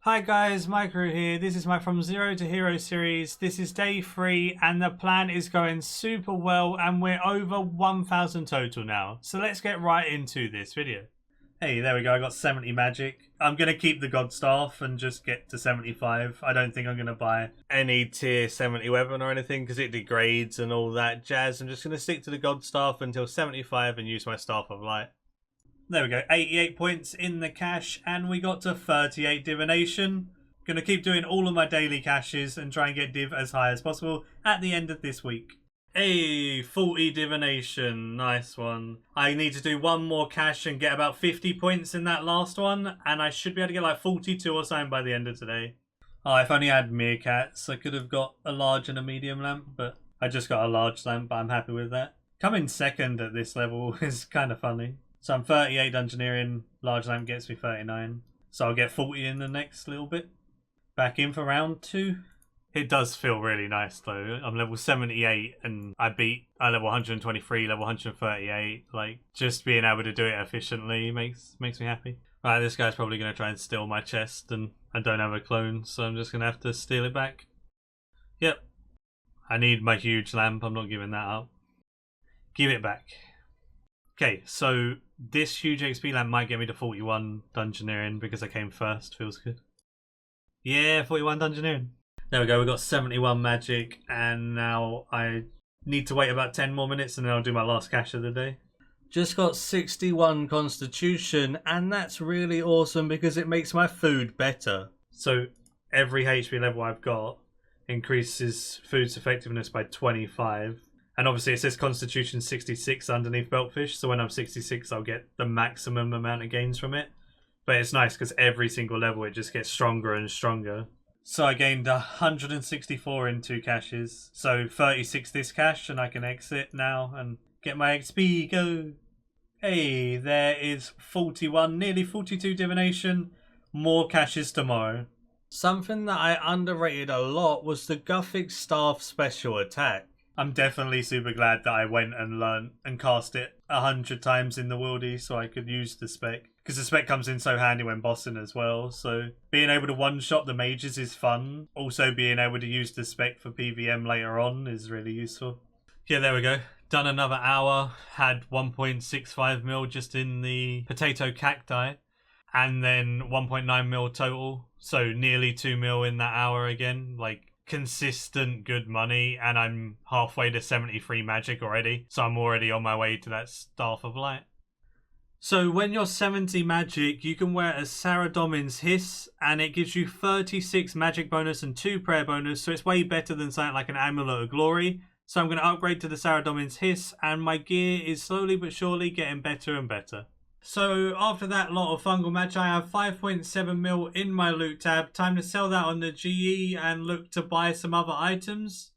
Hi guys, Maikeru here. This is my From Zero to Hero series. This is day 3 and the plan is going super well and we're over 1,000 total now. So let's get right into this video. Hey, there we go. I got 70 magic. I'm going to keep the God Staff and just get to 75. I don't think I'm going to buy any tier 70 weapon or anything because it degrades and all that jazz. I'm just going to stick to the God Staff until 75 and use my Staff of Light. There we go, 88 points in the cache, and we got to 38 divination. Gonna keep doing all of my daily caches and try and get div as high as possible at the end of this week. Hey, 40 divination, nice one. I need to do one more cache and get about 50 points in that last one, and I should be able to get like 42 or something by the end of today. Oh, if I only had meerkats, I could have got a large and a medium lamp, but I just got a large lamp, but I'm happy with that. Coming second at this level is kind of funny. So I'm 38 Dungeoneering, large lamp gets me 39. So I'll get 40 in the next little bit. Back in for round 2. It does feel really nice though. I'm level 78 and I level 123, level 138. Like, just being able to do it efficiently makes me happy. Right, this guy's probably going to try and steal my chest and I don't have a clone, so I'm just going to have to steal it back. Yep. I need my huge lamp, I'm not giving that up. Give it back. Okay, so this huge XP lamp might get me to 41 Dungeoneering because I came first. Feels good. Yeah, 41 Dungeoneering. There we go, we got 71 magic, and now I need to wait about 10 more minutes and then I'll do my last cache of the day. Just got 61 Constitution, and that's really awesome because it makes my food better. So every HP level I've got increases food's effectiveness by 25. And obviously it says Constitution 66 underneath Beltfish, so when I'm 66 I'll get the maximum amount of gains from it. But it's nice because every single level it just gets stronger and stronger. So I gained 164 in 2 caches. So 36 this cache and I can exit now and get my XP, go! Hey, there is 41, nearly 42 divination. More caches tomorrow. Something that I underrated a lot was the Gothic Staff special attack. I'm definitely super glad that I went and learnt and cast it 100 times in the wildy so I could use the spec. Because the spec comes in so handy when bossing as well, so being able to one-shot the mages is fun. Also being able to use the spec for PVM later on is really useful. Yeah, there we go. Done another hour, had 1.65 mil just in the potato cacti, and then 1.9 mil total, so nearly 2 mil in that hour again. Like, consistent good money, and I'm halfway to 73 magic already, so I'm already on my way to that Staff of Light. So when you're 70 magic, you can wear a Saradomin's Hiss, and it gives you 36 magic bonus and 2 prayer bonus, so it's way better than something like an Amulet of Glory. So I'm going to upgrade to the Saradomin's Hiss, and my gear is slowly but surely getting better and better. So after that lot of fungal match, I have 5.7 mil in my loot tab. Time to sell that on the GE and look to buy some other items.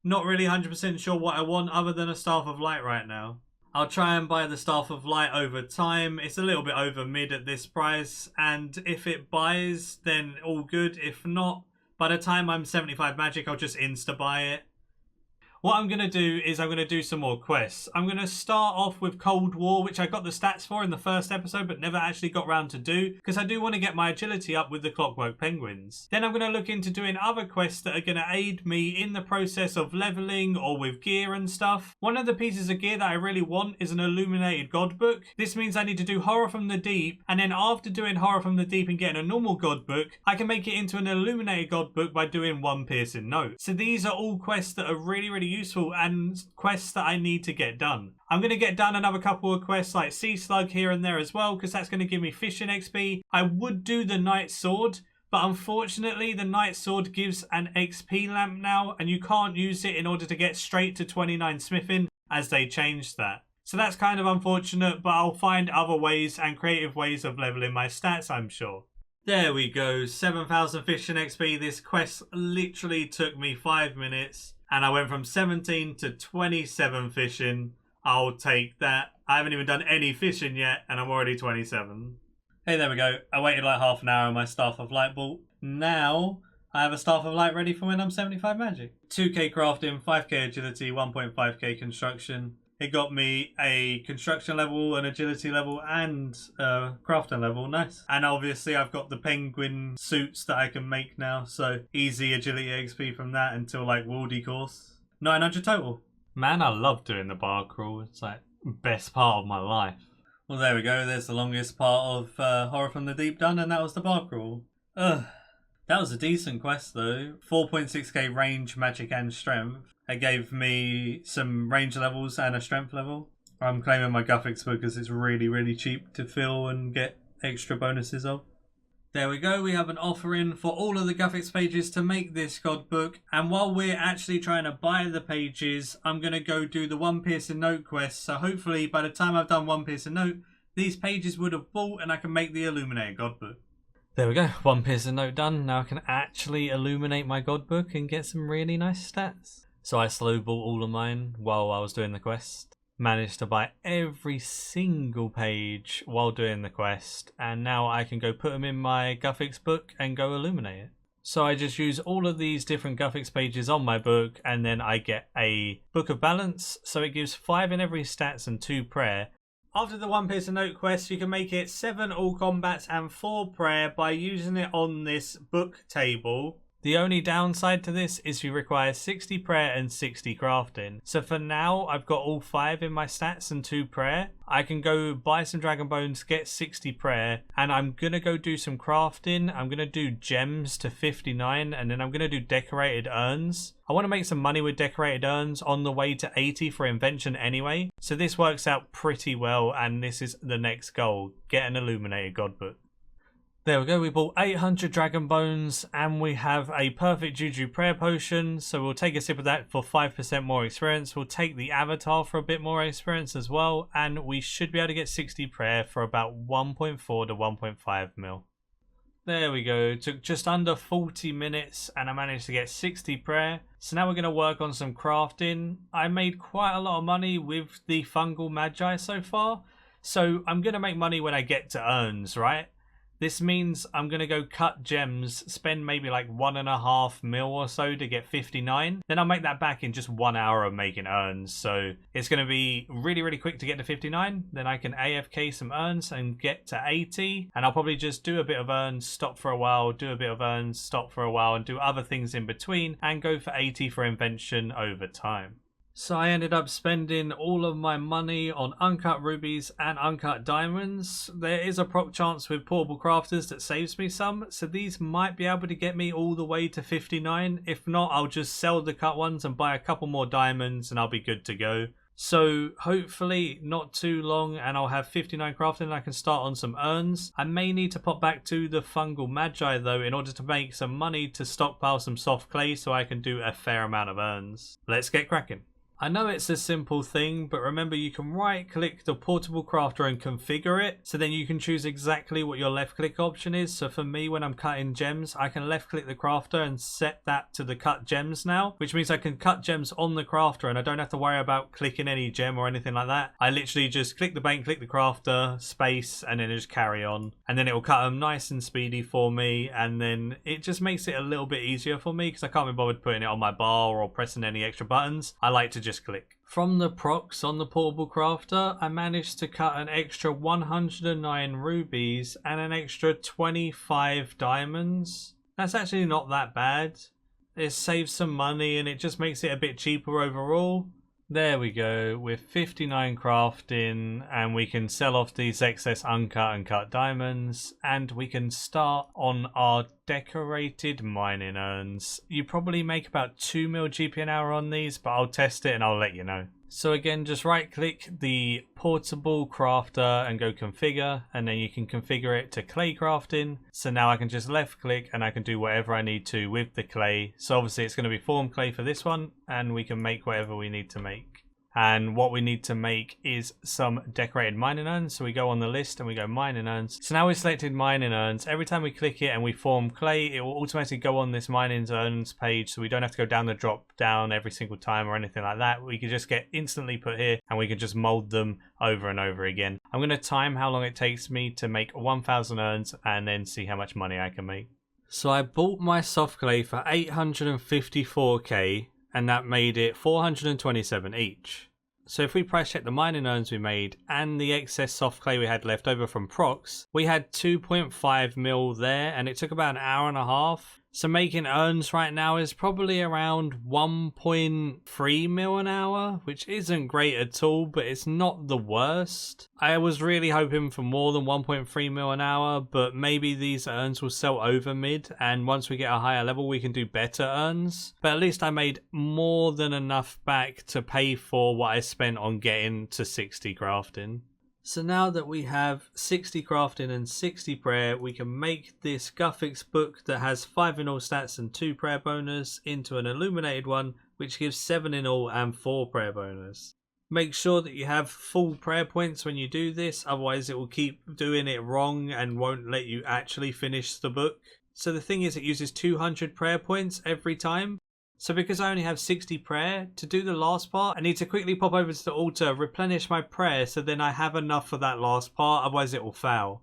Not really 100% sure what I want other than a Staff of Light right now. I'll try and buy the Staff of Light over time. It's a little bit over mid at this price, and if it buys, then all good. If not, by the time I'm 75 magic, I'll just insta-buy it. What I'm going to do is I'm going to do some more quests. I'm going to start off with Cold War, which I got the stats for in the first episode, but never actually got round to do, because I do want to get my agility up with the Clockwork Penguins. Then I'm going to look into doing other quests that are going to aid me in the process of leveling or with gear and stuff. One of the pieces of gear that I really want is an Illuminated God Book. This means I need to do Horror from the Deep, and then after doing Horror from the Deep and getting a normal God Book, I can make it into an Illuminated God Book by doing one piercing note. So these are all quests that are really useful and quests that I need to get done. I'm going to get done another couple of quests like Sea Slug here and there as well, because that's going to give me fishing XP. I would do the Night Sword, but unfortunately the Night Sword gives an XP lamp now, and you can't use it in order to get straight to 29 smithing, as they changed that. So that's kind of unfortunate, but I'll find other ways and creative ways of leveling my stats, I'm sure. There we go, 7,000 fishing XP. This quest literally took me 5 minutes. And I went from 17 to 27 fishing. I'll take that. I haven't even done any fishing yet, and I'm already 27. Hey, there we go. I waited like half an hour on my Staff of Light bought. Now, I have a Staff of Light ready for when I'm 75 magic. 2k crafting, 5k agility, 1.5k construction. It got me a construction level, an agility level, and a crafting level. Nice. And obviously I've got the penguin suits that I can make now. So easy agility XP from that until like Wildy course. 900 total. Man, I love doing the bar crawl. It's like best part of my life. Well, there we go. There's the longest part of Horror from the Deep done, and that was the bar crawl. Ugh. That was a decent quest though. 4.6k range, magic and strength. It gave me some range levels and a strength level. I'm claiming my Guffix book because it's really, really cheap to fill and get extra bonuses of. There we go, we have an offer in for all of the Guffix pages to make this God book. And while we're actually trying to buy the pages, I'm going to go do the One Piercing Note quest. So hopefully by the time I've done One Piercing Note, these pages would have bought and I can make the Illuminated God book. There we go, One Piercing Note done. Now I can actually illuminate my God book and get some really nice stats. So I slow bought all of mine while I was doing the quest. Managed to buy every single page while doing the quest, and now I can go put them in my Guffix book and go illuminate it. So I just use all of these different Guffix pages on my book, and then I get a Book of Balance, so it gives 5 in every stats and 2 prayer. After the One Piercing Note quest, you can make it 7 all combats and 4 prayer by using it on this book table. The only downside to this is you require 60 prayer and 60 crafting. So for now, I've got all 5 in my stats and 2 prayer. I can go buy some dragon bones, get 60 prayer, and I'm going to go do some crafting. I'm going to do gems to 59, and then I'm going to do decorated urns. I want to make some money with decorated urns on the way to 80 for invention anyway. So this works out pretty well, and this is the next goal. Get an Illuminated God book. There we go, we bought 800 dragon bones and we have a perfect juju prayer potion, so we'll take a sip of that for 5% more experience. We'll take the avatar for a bit more experience as well, and we should be able to get 60 prayer for about 1.4 to 1.5 mil. There we go, it took just under 40 minutes and I managed to get 60 prayer. So now we're going to work on some crafting. I made quite a lot of money with the fungal magi so far, so I'm going to make money when I get to urns, right? This means I'm going to go cut gems, spend maybe like 1.5 mil or so to get 59. Then I'll make that back in just 1 hour of making urns. So it's going to be really, really quick to get to 59. Then I can AFK some urns and get to 80. And I'll probably just do a bit of urns, stop for a while, do a bit of urns, stop for a while, and do other things in between and go for 80 for invention over time. So I ended up spending all of my money on uncut rubies and uncut diamonds. There is a prop chance with portable crafters that saves me some, so these might be able to get me all the way to 59. If not, I'll just sell the cut ones and buy a couple more diamonds and I'll be good to go. So hopefully not too long and I'll have 59 crafting and I can start on some urns. I may need to pop back to the fungal magi though in order to make some money to stockpile some soft clay so I can do a fair amount of urns. Let's get cracking. I know it's a simple thing, but remember you can right click the portable crafter and configure it, so then you can choose exactly what your left click option is. So for me, when I'm cutting gems, I can left click the crafter and set that to the cut gems now, which means I can cut gems on the crafter and I don't have to worry about clicking any gem or anything like that. I literally just click the bank, click the crafter, space, and then just carry on. And then it will cut them nice and speedy for me, and then it just makes it a little bit easier for me because I can't be bothered putting it on my bar or pressing any extra buttons. I like to just click. From the procs on the portable crafter, I managed to cut an extra 109 rubies and an extra 25 diamonds. That's actually not that bad. It saves some money and it just makes it a bit cheaper overall. There we go, with 59 crafting, and we can sell off these excess uncut and cut diamonds, and we can start on our decorated mining urns. You probably make about 2 mil GP an hour on these, but I'll test it and I'll let you know. So again, just right click the portable crafter and go configure, and then you can configure it to clay crafting. So now I can just left click and I can do whatever I need to with the clay. So obviously it's going to be form clay for this one, and we can make whatever we need to make. And what we need to make is some decorated mining urns. So we go on the list and we go mining urns. So now we've selected mining urns. Every time we click it and we form clay, it will automatically go on this mining urns page. So we don't have to go down the drop down every single time or anything like that. We can just get instantly put here and we can just mold them over and over again. I'm going to time how long it takes me to make 1,000 urns and then see how much money I can make. So I bought my soft clay for 854k. And that made it 427 each. So if we price check the mining urns we made and the excess soft clay we had left over from procs, we had 2.5 mil there, and it took about an hour and a half. So making urns right now is probably around 1.3 mil an hour, which isn't great at all, but it's not the worst. I was really hoping for more than 1.3 mil an hour, but maybe these urns will sell over mid, and once we get a higher level we can do better urns. But at least I made more than enough back to pay for what I spent on getting to 60 crafting. So now that we have 60 crafting and 60 prayer, we can make this Guthix book that has 5 in all stats and 2 prayer bonus into an illuminated one, which gives 7 in all and 4 prayer bonus. Make sure that you have full prayer points when you do this, otherwise it will keep doing it wrong and won't let you actually finish the book. So the thing is, it uses 200 prayer points every time. So because I only have 60 prayer, to do the last part, I need to quickly pop over to the altar, replenish my prayer, so then I have enough for that last part, otherwise it will fail.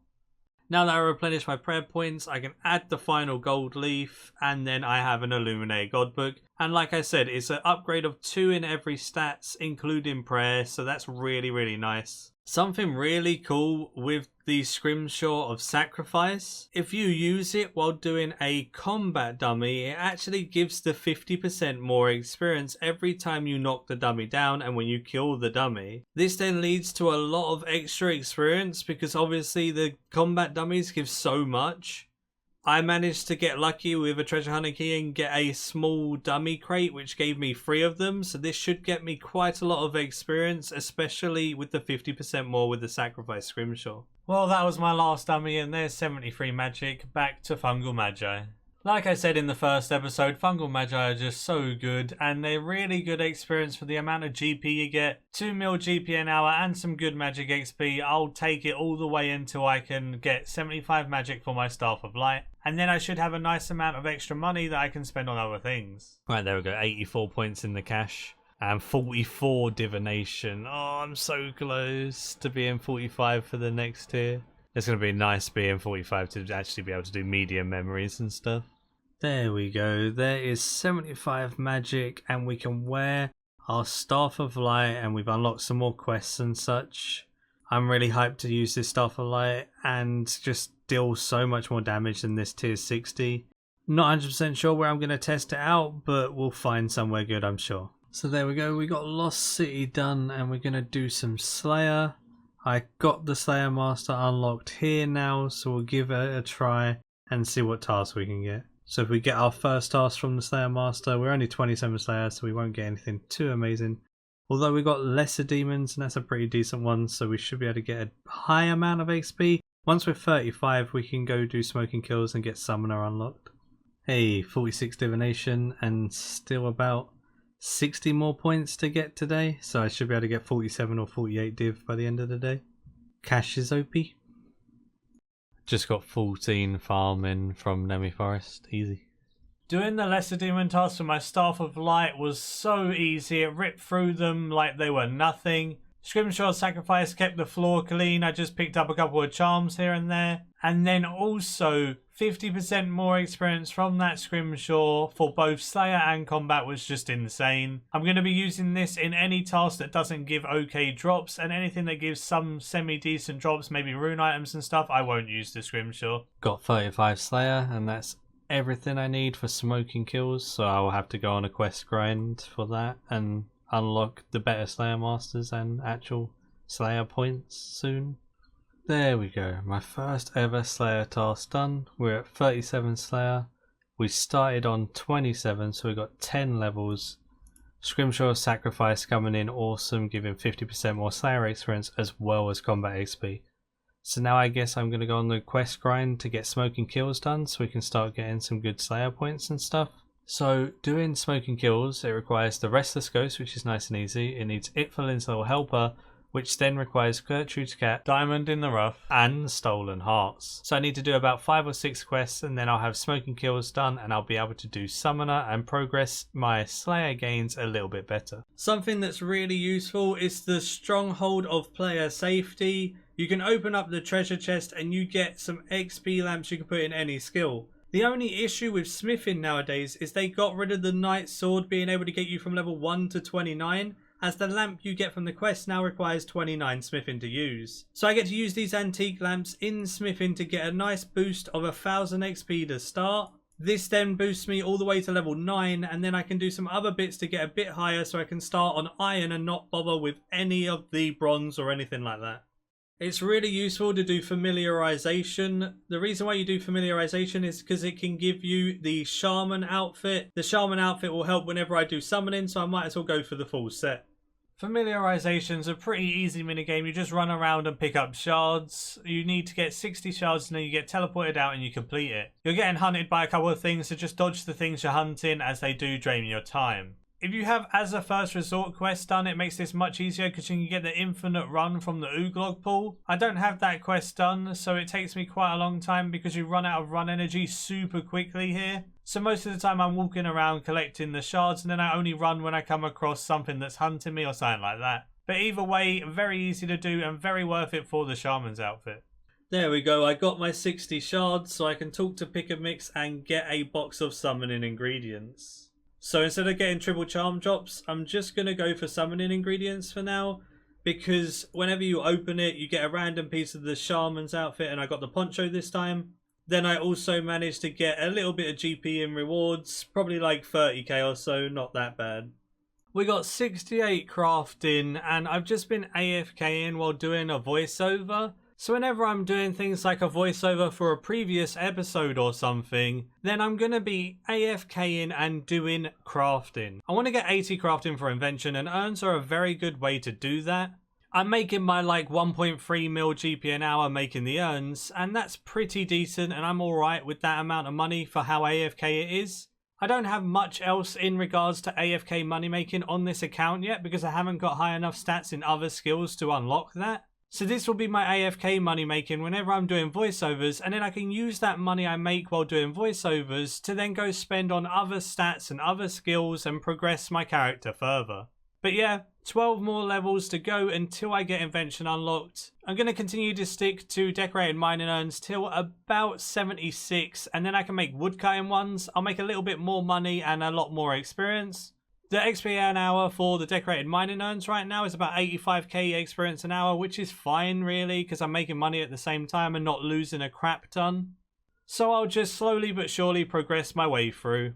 Now that I replenish my prayer points, I can add the final gold leaf, and then I have an Illuminated God Book. And like I said, it's an upgrade of 2 in every stats, including prayer, so that's really, really nice. Something really cool with the Scrimshaw of Sacrifice, if you use it while doing a combat dummy, it actually gives the 50% more experience every time you knock the dummy down and when you kill the dummy. This then leads to a lot of extra experience because obviously the combat dummies give so much. I managed to get lucky with a treasure hunter key and get a small dummy crate which gave me 3 of them, so this should get me quite a lot of experience, especially with the 50% more with the Sacrifice Scrimshaw. Well, that was my last dummy and there's 73 magic, back to Fungal Magi. Like I said in the first episode, Fungal Magi are just so good and they're really good experience for the amount of GP you get. 2 mil GP an hour and some good magic XP. I'll take it all the way until I can get 75 magic for my Staff of Light. And then I should have a nice amount of extra money that I can spend on other things. Right, there we go. 84 points in the cash. And 44 divination. Oh, I'm so close to being 45 for the next tier. It's going to be nice being 45 to actually be able to do medium memories and stuff. There we go. There is 75 magic and we can wear our Staff of Light and we've unlocked some more quests and such. I'm really hyped to use this Staff of Light and just deal so much more damage than this tier 60. Not 100% sure where I'm going to test it out, but we'll find somewhere good, I'm sure. So there we go. We got Lost City done and we're going to do some Slayer. I got the Slayer Master unlocked here now, so we'll give it a try and see what tasks we can get. So if we get our first task from the Slayer Master, we're only 27 Slayer, so we won't get anything too amazing. Although we got lesser demons, and that's a pretty decent one, so we should be able to get a high amount of XP. Once we're 35, we can go do smoking kills and get Summoner unlocked. Hey, 46 divination, and still about 60 more points to get today, so I should be able to get 47 or 48 div by the end of the day. Cash is OP. Just got 14 farming from Nemi Forest, easy. Doing the lesser demon task with my Staff of Light was so easy, it ripped through them like they were nothing. Scrimshaw Sacrifice kept the floor clean, I just picked up a couple of charms here and there. And then also 50% more experience from that Scrimshaw for both Slayer and Combat was just insane. I'm going to be using this in any task that doesn't give okay drops, and anything that gives some semi-decent drops, maybe rune items and stuff, I won't use the Scrimshaw. Got 35 Slayer, and that's everything I need for smoking kills, so I will have to go on a quest grind for that and unlock the better Slayer Masters and actual Slayer points soon. There we go, my first ever Slayer task done. We're at 37 Slayer. We started on 27, so we got 10 levels. Scrimshaw Sacrifice coming in awesome, giving 50% more Slayer experience as well as combat XP. So now I guess I'm going to go on the quest grind to get smoking kills done so we can start getting some good Slayer points and stuff. So doing smoking kills, it requires the Restless Ghost, which is nice and easy. It needs Itfalin's Little Helper, which then requires Gertrude's Cat, Diamond in the Rough, and Stolen Hearts. So I need to do about 5 or 6 quests and then I'll have smoking kills done and I'll be able to do Summoner and progress my Slayer gains a little bit better. Something that's really useful is the Stronghold of Player Safety. You can open up the treasure chest and you get some XP lamps you can put in any skill. The only issue with smithing nowadays is they got rid of the Knight Sword being able to get you from level 1 to 29. as the lamp you get from the quest now requires 29 smithing to use. So I get to use these antique lamps in smithing to get a nice boost of 1000 XP to start. This then boosts me all the way to level 9, and then I can do some other bits to get a bit higher so I can start on iron and not bother with any of the bronze or anything like that. It's really useful to do familiarization. The reason why you do familiarization is because it can give you the shaman outfit. The shaman outfit will help whenever I do summoning, so I might as well go for the full set. Familiarization's a pretty easy minigame. You just run around and pick up shards. You need to get 60 shards and then you get teleported out and you complete it. You're getting hunted by a couple of things, so just dodge the things you're hunting as they do drain your time. If you have as a first resort quest done, it makes this much easier because you can get the infinite run from the Ooglog pool. I don't have that quest done, so it takes me quite a long time because you run out of run energy super quickly here. So most of the time I'm walking around collecting the shards, and then I only run when I come across something that's hunting me or something like that. But either way, very easy to do and very worth it for the shaman's outfit. There we go, I got my 60 shards so I can talk to Pick and Mix and get a box of summoning ingredients. So instead of getting triple charm drops, I'm just going to go for summoning ingredients for now, because whenever you open it, you get a random piece of the shaman's outfit, and I got the poncho this time. Then I also managed to get a little bit of GP in rewards, probably like 30k or so, not that bad. We got 68 crafting, and I've just been AFKing while doing a voiceover. So whenever I'm doing things like a voiceover for a previous episode or something, then I'm going to be AFKing and doing crafting. I want to get 80 crafting for invention, and urns are a very good way to do that. I'm making my like 1.3 mil GP an hour making the urns, and that's pretty decent, and I'm alright with that amount of money for how AFK it is. I don't have much else in regards to AFK money making on this account yet because I haven't got high enough stats in other skills to unlock that. So this will be my AFK money making whenever I'm doing voiceovers, and then I can use that money I make while doing voiceovers to then go spend on other stats and other skills and progress my character further. But yeah, 12 more levels to go until I get invention unlocked. I'm going to continue to stick to decorated mining urns till about 76, and then I can make woodcutting ones. I'll make a little bit more money and a lot more experience. The XP an hour for the decorated mining urns right now is about 85k experience an hour, which is fine really because I'm making money at the same time and not losing a crap ton. So I'll just slowly but surely progress my way through.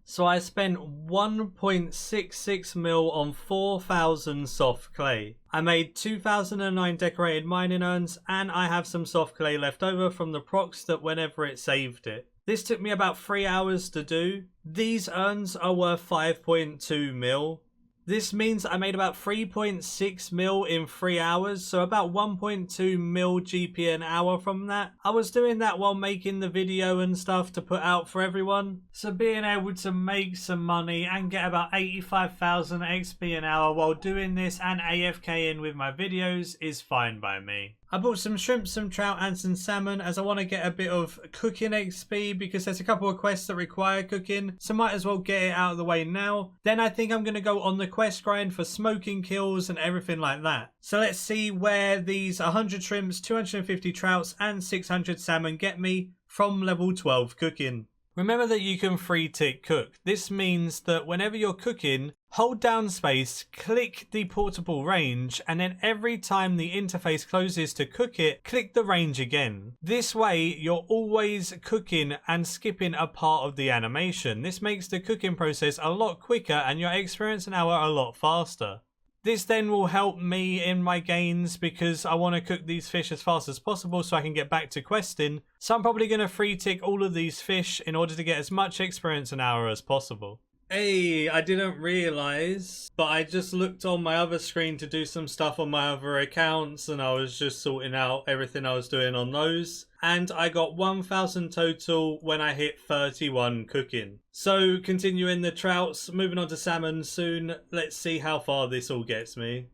So I spent 1.66 mil on 4,000 soft clay. I made 2009 decorated mining urns, and I have some soft clay left over from the procs that whenever it saved it. This took me about 3 hours to do. These urns are worth 5.2 mil. This means I made about 3.6 mil in 3 hours, so about 1.2 mil GP an hour from that. I was doing that while making the video and stuff to put out for everyone. So being able to make some money and get about 85,000 XP an hour while doing this and AFKing with my videos is fine by me. I bought some shrimp, some trout and some salmon as I want to get a bit of cooking XP because there's a couple of quests that require cooking, so might as well get it out of the way now. Then I think I'm going to go on the quest grind for smoking kills and everything like that. So let's see where these 100 shrimps, 250 trouts and 600 salmon get me from level 12 cooking. Remember that you can free tick cook. This means that whenever you're cooking, hold down space, click the portable range, and then every time the interface closes to cook it, click the range again. This way, you're always cooking and skipping a part of the animation. This makes the cooking process a lot quicker and your experience an hour a lot faster. This then will help me in my gains because I want to cook these fish as fast as possible so I can get back to questing. So I'm probably going to free tick all of these fish in order to get as much experience an hour as possible. Hey, I didn't realise, but I just looked on my other screen to do some stuff on my other accounts and I was just sorting out everything I was doing on those. And I got 1,000 total when I hit 31 cooking. So continuing the trouts, moving on to salmon soon. Let's see how far this all gets me.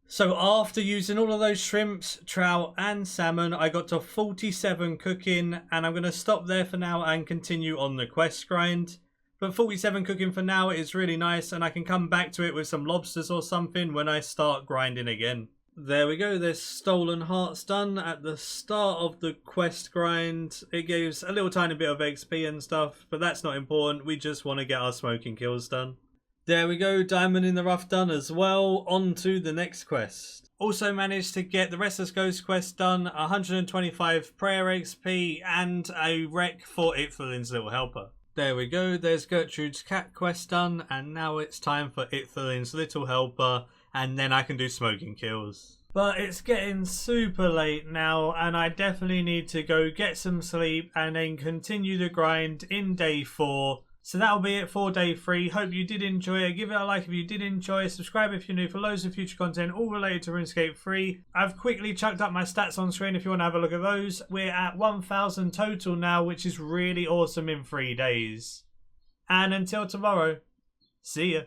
So after using all of those shrimps, trout and salmon, I got to 47 cooking and I'm going to stop there for now and continue on the quest grind. But 47 cooking for now is really nice and I can come back to it with some lobsters or something when I start grinding again. There we go, there's stolen hearts done at the start of the quest grind. It gives a little tiny bit of XP and stuff, but that's not important. We just want to get our smoking kills done. There we go, diamond in the rough done as well. On to the next quest. Also managed to get the Restless Ghost quest done, 125 prayer XP and a wreck for Ichthalin's little helper. There we go, there's Gertrude's cat quest done, and now it's time for Ichthalin's little helper, and then I can do smoking kills. But it's getting super late now, and I definitely need to go get some sleep and then continue the grind in day 4. So that'll be it for day 3. Hope you did enjoy it. Give it a like if you did enjoy. Subscribe if you're new for loads of future content all related to RuneScape 3. I've quickly chucked up my stats on screen if you want to have a look at those. We're at 1,000 total now, which is really awesome in 3 days. And until tomorrow, see ya.